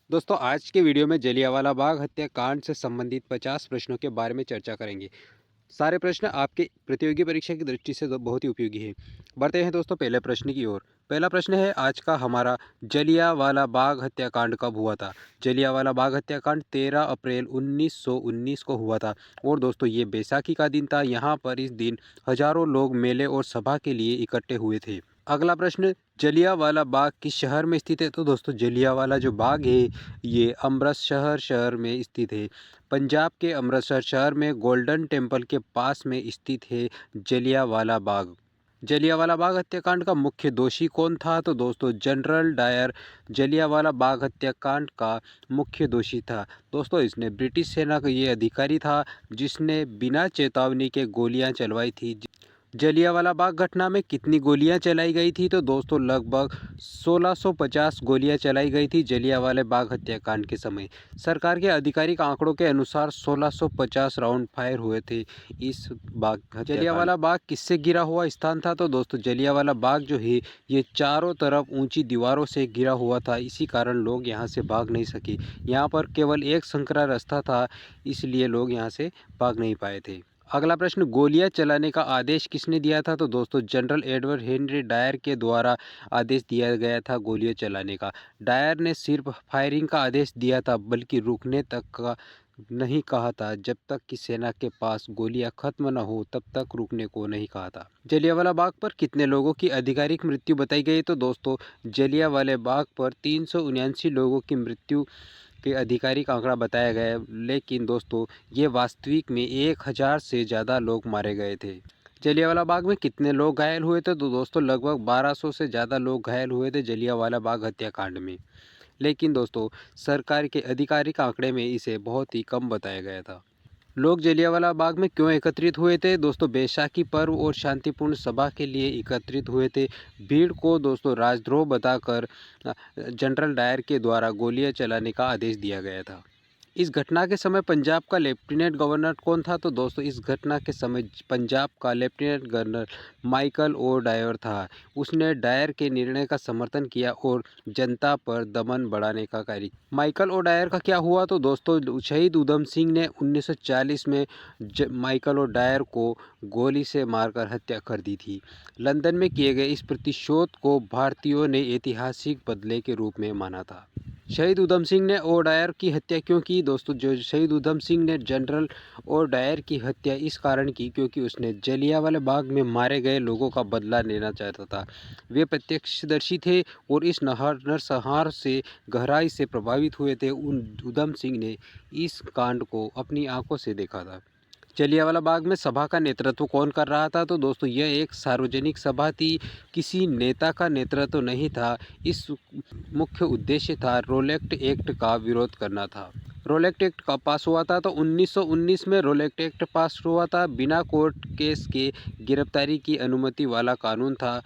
दोस्तों आज के वीडियो में जलियांवाला बाग हत्याकांड से संबंधित 50 प्रश्नों के बारे में चर्चा करेंगे। सारे प्रश्न आपके प्रतियोगी परीक्षा की दृष्टि से तो बहुत ही उपयोगी है। बढ़ते हैं दोस्तों पहले प्रश्न की ओर। पहला प्रश्न है आज का हमारा, जलियांवाला बाग हत्याकांड कब हुआ था? जलियांवाला बाग हत्याकांड 13 अप्रैल 1919 को हुआ था। और दोस्तों ये बैसाखी का दिन था। यहाँ पर इस दिन हजारों लोग मेले और सभा के लिए इकट्ठे हुए थे। अगला प्रश्न, जलियांवाला बाग किस शहर में स्थित है? तो दोस्तों जलियांवाला जो बाग है ये अमृतसर शहर में स्थित है। पंजाब के अमृतसर शहर में गोल्डन टेम्पल के पास में स्थित है जलियांवाला बाग। जलियांवाला बाग हत्याकांड का मुख्य दोषी कौन था? तो दोस्तों जनरल डायर जलियांवाला बाग हत्याकांड का मुख्य दोषी था। दोस्तों इसने ब्रिटिश सेना का ये अधिकारी था जिसने बिना चेतावनी के गोलियां चलवाई थी। जलियांवाला बाग घटना में कितनी गोलियां चलाई गई थी? तो दोस्तों लगभग 1650 गोलियां चलाई गई थी जलियांवाला बाग हत्याकांड के समय। सरकार के आधिकारिक आंकड़ों के अनुसार 1650 राउंड फायर हुए थे इस बाग। जलियांवाला बाग किससे घिरा हुआ स्थान था? तो दोस्तों जलियांवाला बाग जो है ये चारों तरफ ऊंची दीवारों से घिरा हुआ था। इसी कारण लोग यहाँ से भाग नहीं सके। यहाँ पर केवल एक संकरा रास्ता था, इसलिए लोग यहाँ से भाग नहीं पाए थे। अगला प्रश्न, गोलियां चलाने का आदेश किसने दिया था? तो दोस्तों जनरल एडवर्ड हेनरी डायर के द्वारा आदेश दिया गया था गोलियां चलाने का। डायर ने सिर्फ फायरिंग का आदेश दिया था, बल्कि रुकने तक का नहीं कहा था। जब तक कि सेना के पास गोलियां खत्म न हो तब तक रुकने को नहीं कहा था। जलियांवाला बाग पर कितने लोगों की आधिकारिक मृत्यु बताई गई? तो दोस्तों जलियांवाला बाग पर 379 लोगों की मृत्यु के आधिकारिक आंकड़ा बताया गया है, लेकिन दोस्तों ये वास्तविक में 1000 से ज़्यादा लोग मारे गए थे। जलियांवाला बाग में कितने लोग घायल हुए थे? तो दोस्तों लगभग 1200 से ज़्यादा लोग घायल हुए थे जलियांवाला बाग हत्याकांड में। लेकिन दोस्तों सरकार के आधिकारिक आंकड़े में इसे बहुत ही कम बताया गया था। लोग जलियांवाला बाग में क्यों एकत्रित हुए थे? दोस्तों बैसाखी पर्व और शांतिपूर्ण सभा के लिए एकत्रित हुए थे। भीड़ को दोस्तों राजद्रोह बताकर जनरल डायर के द्वारा गोलियां चलाने का आदेश दिया गया था। इस घटना के समय पंजाब का लेफ्टिनेंट गवर्नर कौन था? तो दोस्तों इस घटना के समय पंजाब का lieutenant governor Michael O'Dwyer था। उसने डायर के निर्णय का समर्थन किया और जनता पर दमन बढ़ाने का कार्य। माइकल ओ डायर का क्या हुआ? तो दोस्तों शहीद उधम सिंह ने 1940 में माइकल ओ डायर को गोली से मारकर हत्या कर दी थी। लंदन में किए गए इस प्रतिशोध को भारतीयों ने ऐतिहासिक बदले के रूप में माना था। शहीद उधम सिंह ने ओ डायर की हत्या क्यों की? दोस्तों जो शहीद उधम सिंह ने जनरल ओ डायर की हत्या इस कारण की क्योंकि उसने जलियांवाला बाग में मारे गए लोगों का बदला लेना चाहता था। वे प्रत्यक्षदर्शी थे और इस नरसंहार से गहराई से प्रभावित हुए थे। उधम सिंह ने इस कांड को अपनी आंखों से देखा था। जलियांवाला बाग में सभा का नेतृत्व कौन कर रहा था? तो दोस्तों यह एक सार्वजनिक सभा थी, किसी नेता का नेतृत्व नहीं था। इस मुख्य उद्देश्य था रोलेक्ट एक्ट का विरोध करना था। रोलेक्ट एक्ट का पास हुआ था तो 1919 में रोलेक्ट एक्ट पास हुआ था। बिना कोर्ट केस के गिरफ्तारी की अनुमति वाला कानून था।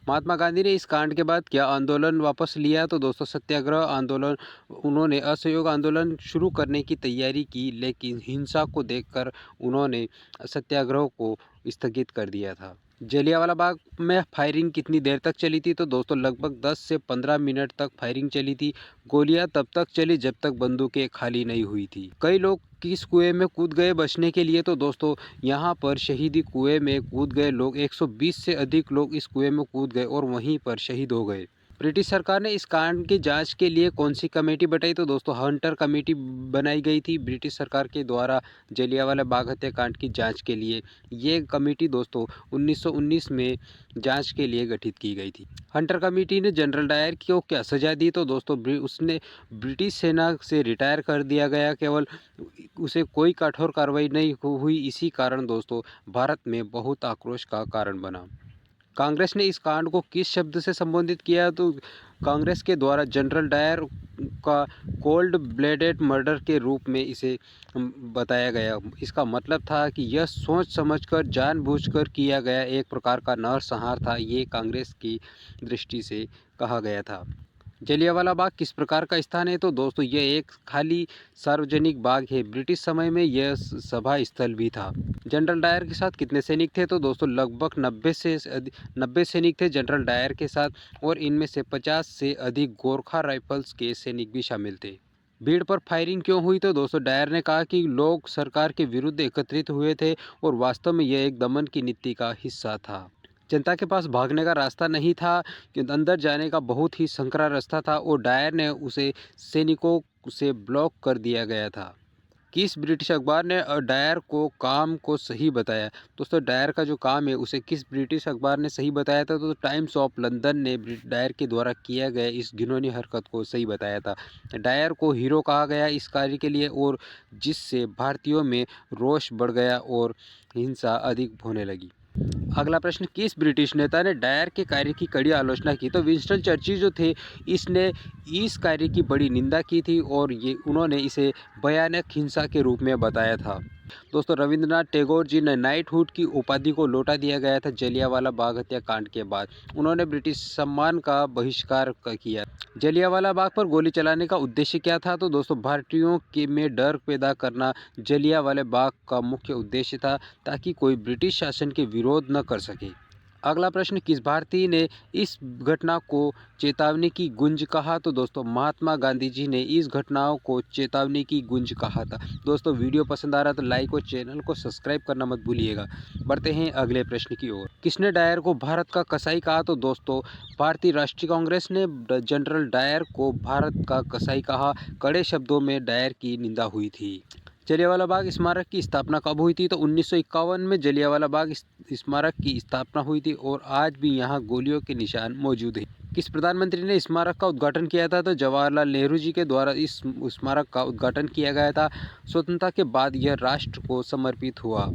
महात्मा गांधी ने इस कांड के बाद क्या आंदोलन वापस लिया? तो दोस्तों सत्याग्रह आंदोलन। उन्होंने असहयोग आंदोलन शुरू करने की तैयारी की, लेकिन हिंसा को देखकर उन्होंने सत्याग्रह को स्थगित कर दिया था। जलियांवाला बाग में फायरिंग कितनी देर तक चली थी? तो दोस्तों लगभग 10 से 15 मिनट तक फायरिंग चली थी। गोलियां तब तक चली जब तक बंदूकें खाली नहीं हुई थी। कई लोग किस कुएं में कूद गए बचने के लिए? तो दोस्तों यहाँ पर शहीदी कुएं में कूद गए लोग 120 से अधिक लोग इस कुएं में कूद गए और वहीं पर शहीद हो गए। ब्रिटिश सरकार ने इस कांड की जांच के लिए कौन सी कमेटी बनाई? तो दोस्तों हंटर कमेटी बनाई गई थी ब्रिटिश सरकार के द्वारा जलियांवाला बाग हत्याकांड की जांच के लिए। ये कमेटी दोस्तों 1919 में जांच के लिए गठित की गई थी। हंटर कमेटी ने जनरल डायर को क्या सजा दी? तो दोस्तों उसने ब्रिटिश सेना से रिटायर कर दिया गया, केवल उसे कोई कठोर कार्रवाई नहीं हुई। इसी कारण दोस्तों भारत में बहुत आक्रोश का कारण बना। कांग्रेस ने इस कांड को किस शब्द से संबोधित किया? तो कांग्रेस के द्वारा जनरल डायर का कोल्ड ब्लडेड मर्डर के रूप में इसे बताया गया। इसका मतलब था कि यह सोच समझकर जानबूझकर किया गया एक प्रकार का नरसंहार था। ये कांग्रेस की दृष्टि से कहा गया था। जलियांवाला बाग किस प्रकार का स्थान है? तो दोस्तों ये एक खाली सार्वजनिक बाग है। ब्रिटिश समय में यह सभा स्थल भी था। जनरल डायर के साथ कितने सैनिक थे? तो दोस्तों लगभग 90 सैनिक थे जनरल डायर के साथ, और इनमें से 50 से अधिक गोरखा राइफल्स के सैनिक भी शामिल थे। भीड़ पर फायरिंग क्यों हुई? तो दोस्तों डायर ने कहा कि लोग सरकार के विरुद्ध एकत्रित हुए थे और वास्तव में यह एक दमन की नीति का हिस्सा था। जनता के पास भागने का रास्ता नहीं था, कि अंदर जाने का बहुत ही संकरा रास्ता था, और डायर ने उसे सैनिकों से ब्लॉक कर दिया गया था। किस ब्रिटिश अखबार ने डायर को काम को सही बताया? दोस्तों डायर का जो काम है उसे किस ब्रिटिश अखबार ने सही बताया था? तो टाइम्स ऑफ लंदन ने डायर के द्वारा किया गया इस घिनौनी हरकत को सही बताया था। डायर को हीरो कहा गया इस कार्य के लिए, और जिससे भारतीयों में रोष बढ़ गया और हिंसा अधिक होने लगी। अगला प्रश्न, किस ब्रिटिश नेता ने डायर के कार्य की कड़ी आलोचना की? तो विंस्टन चर्चिल जो थे, इसने इस कार्य की बड़ी निंदा की थी और उन्होंने इसे भयानक हिंसा के रूप में बताया था। दोस्तों रविंद्रनाथ टैगोर जी ने नाइटहुड की उपाधि को लौटा दिया गया था जलियांवाला बाग हत्याकांड के बाद। उन्होंने ब्रिटिश सम्मान का बहिष्कार किया। जलियांवाला बाग पर गोली चलाने का उद्देश्य क्या था? तो दोस्तों भारतीयों के में डर पैदा करना जलियांवाला बाग का मुख्य उद्देश्य था, ताकि कोई ब्रिटिश शासन के विरोध न कर सके। अगला प्रश्न, किस भारतीय ने इस घटना को चेतावनी की गूंज कहा? तो दोस्तों महात्मा गांधी जी ने इस घटनाओं को चेतावनी की गूंज कहा था। दोस्तों वीडियो पसंद आ रहा तो लाइक और चैनल को सब्सक्राइब करना मत भूलिएगा। बढ़ते हैं अगले प्रश्न की ओर। किसने डायर को भारत का कसाई कहा? तो दोस्तों भारतीय राष्ट्रीय कांग्रेस ने जनरल डायर को भारत का कसाई कहा। कड़े शब्दों में डायर की निंदा हुई थी। जलियांवाला बाग स्मारक की स्थापना कब हुई थी? तो 1951 में जलियांवाला बाग स्मारक की स्थापना हुई थी, और आज भी यहाँ गोलियों के निशान मौजूद हैं। किस प्रधानमंत्री ने स्मारक का उद्घाटन किया था? तो जवाहरलाल नेहरू जी के द्वारा इस स्मारक का उद्घाटन किया गया था। स्वतंत्रता के बाद यह राष्ट्र को समर्पित हुआ।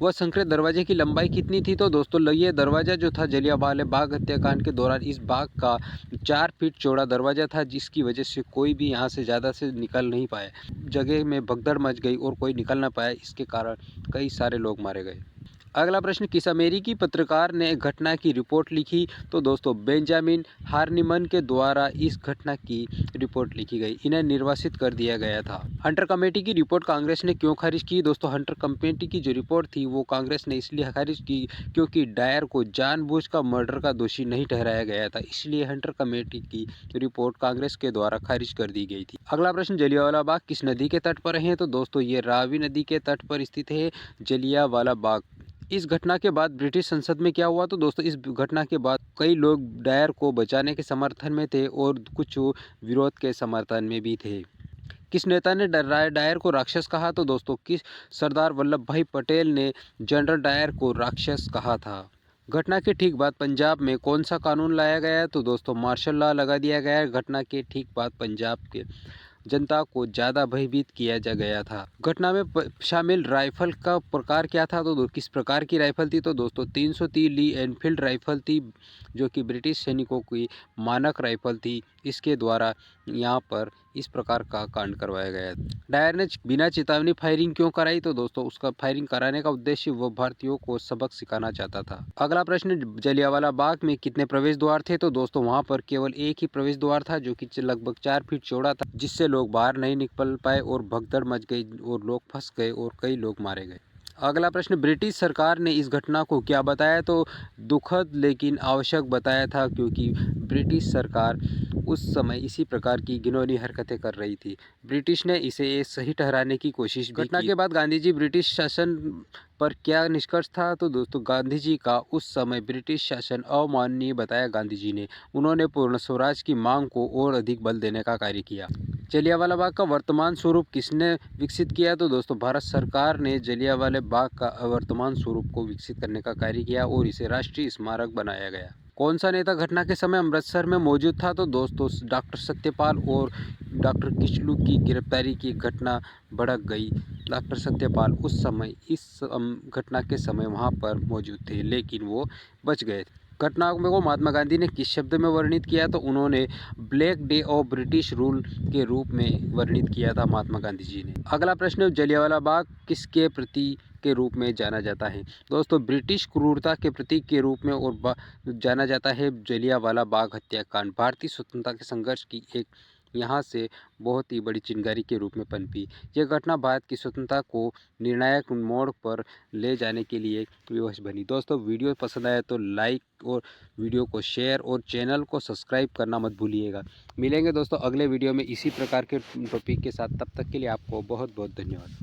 वह संक्रिय दरवाजे की लंबाई कितनी थी? तो दोस्तों ये दरवाज़ा जो था जलियांवाला बाग हत्याकांड के दौरान इस बाग का 4 फीट चौड़ा दरवाज़ा था, जिसकी वजह से कोई भी यहाँ से ज़्यादा से निकल नहीं पाया। जगह में भगदड़ मच गई और कोई निकल ना पाया, इसके कारण कई सारे लोग मारे गए। अगला प्रश्न, किस अमेरिकी पत्रकार ने घटना की रिपोर्ट लिखी? तो दोस्तों बेंजामिन हार्निमन के द्वारा इस घटना की रिपोर्ट लिखी गई। इन्हें निर्वासित कर दिया गया था। हंटर कमेटी की रिपोर्ट कांग्रेस ने क्यों खारिज की? दोस्तों हंटर कमेटी की जो रिपोर्ट थी वो कांग्रेस ने इसलिए खारिज की क्योंकि डायर को जानबूझकर मर्डर का दोषी नहीं ठहराया गया था। इसलिए हंटर कमेटी की रिपोर्ट कांग्रेस के द्वारा खारिज कर दी गई थी। अगला प्रश्न, जलियांवाला बाग किस नदी के तट पर है? तो दोस्तों ये रावी नदी के तट पर स्थित है जलियांवाला बाग। इस घटना के बाद ब्रिटिश संसद में क्या हुआ? तो दोस्तों इस घटना के बाद कई लोग डायर को बचाने के समर्थन में थे और कुछ विरोध के समर्थन में भी थे। किस नेता ने डायर को राक्षस कहा? तो दोस्तों किस सरदार वल्लभ भाई पटेल ने जनरल डायर को राक्षस कहा था। घटना के ठीक बाद पंजाब में कौन सा कानून लाया गया? तो दोस्तों मार्शल लॉ लगा दिया गया। घटना के ठीक बाद पंजाब के जनता को ज़्यादा भयभीत किया जा गया था। घटना में शामिल राइफल का प्रकार क्या था? तो किस प्रकार की राइफल थी? तो दोस्तों 330 ली एनफील्ड राइफल थी, जो कि ब्रिटिश सैनिकों की मानक राइफल थी। इसके द्वारा यहाँ पर इस प्रकार का कांड करवाया गया। डायर ने बिना चेतावनी फायरिंग क्यों कराई? तो दोस्तों उसका फायरिंग कराने का उद्देश्य वो भारतीयों को सबक सिखाना चाहता था। अगला प्रश्न, जलियांवाला बाग में कितने प्रवेश द्वार थे? तो दोस्तों वहाँ पर केवल एक ही प्रवेश द्वार था, जो कि लगभग 4 फीट चौड़ा था, जिससे लोग बाहर नहीं निकल पाए और भगदड़ मच गई और लोग फंस गए और कई लोग मारे गए। अगला प्रश्न, ब्रिटिश सरकार ने इस घटना को क्या बताया? तो दुखद लेकिन आवश्यक बताया था, क्योंकि ब्रिटिश सरकार उस समय इसी प्रकार की घिनौनी हरकतें कर रही थी। ब्रिटिश ने इसे सही ठहराने की कोशिश भी की। घटना के बाद गांधी जी ब्रिटिश शासन पर क्या निष्कर्ष था? तो दोस्तों गांधी जी का उस समय ब्रिटिश शासन अमानवीय बताया गांधी जी ने। उन्होंने पूर्ण स्वराज की मांग को और अधिक बल देने का कार्य किया। जलियांवाला बाग का वर्तमान स्वरूप किसने विकसित किया? तो दोस्तों भारत सरकार ने जलियांवाला बाग का वर्तमान स्वरूप को विकसित करने का कार्य किया और इसे राष्ट्रीय स्मारक बनाया गया। कौन सा नेता घटना के समय अमृतसर में मौजूद था? तो दोस्तों डॉक्टर सत्यपाल और डॉक्टर किचलू की गिरफ्तारी की घटना भड़क गई। डॉक्टर सत्यपाल उस समय इस घटना के समय वहां पर मौजूद थे, लेकिन वो बच गए। घटना को महात्मा गांधी ने किस शब्द में वर्णित किया? तो उन्होंने black day of British rule के रूप में वर्णित किया था महात्मा गांधी जी ने। अगला प्रश्न, जलियांवाला बाग किसके प्रति के रूप में जाना जाता है। दोस्तों, ब्रिटिश क्रूरता के प्रतीक के रूप में और जाना जाता है जलियांवाला बाग हत्याकांड। भारतीय स्वतंत्रता के संघर्ष की एक यहाँ से बहुत ही बड़ी चिंगारी के रूप में पनपी। यह घटना भारत की स्वतंत्रता को निर्णायक मोड़ पर ले जाने के लिए विवश बनी। दोस्तों, वीडियो पसंद आया तो लाइक और वीडियो को शेयर और चैनल को सब्सक्राइब करना मत भूलिएगा। मिलेंगे दोस्तों अगले वीडियो में इसी प्रकार के टॉपिक के साथ। तब तक के लिए आपको बहुत बहुत धन्यवाद।